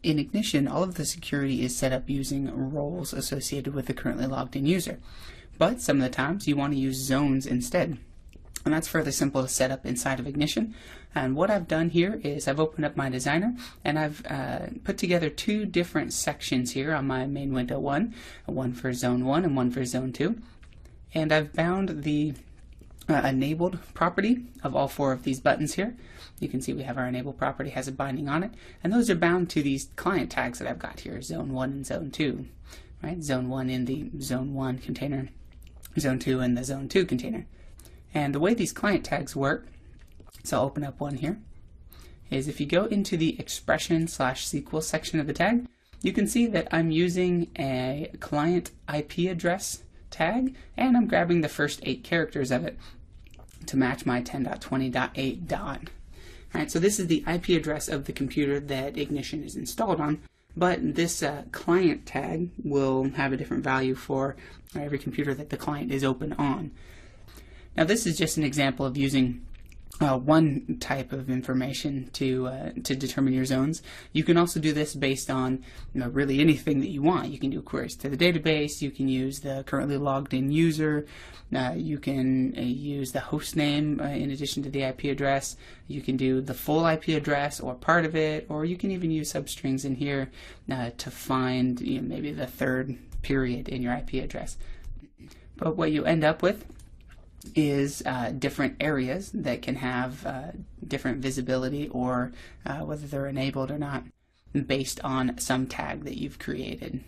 In Ignition, all of the security is set up using roles associated with the currently logged in user. But some of the times you want to use zones instead. And that's fairly simple to set up inside of Ignition. And what I've done here is I've opened up my designer and I've put together two different sections here on my main window one for zone 1 and one for zone 2. And I've bound the enabled property of all four of these buttons here. You can see we have our enable property has a binding on it, and those are bound to these client tags that I've got here, zone 1 and zone 2. Right? Zone 1 in the zone 1 container, zone 2 in the zone 2 container. And the way these client tags work, so I'll open up one here, is if you go into the expression/SQL section of the tag, you can see that I'm using a client IP address tag, and I'm grabbing the first 8 characters of it to match my 10.20.8 dot. Alright, so this is the IP address of the computer that Ignition is installed on, but this client tag will have a different value for every computer that the client is open on. Now this is just an example of using one type of information to determine your zones. You can also do this based on really anything that you want. You can do queries to the database, you can use the currently logged in user, you can use the host name in addition to the IP address, you can do the full IP address or part of it, or you can even use substrings in here to find maybe the third period in your IP address. But what you end up with is different areas that can have different visibility or whether they're enabled or not based on some tag that you've created.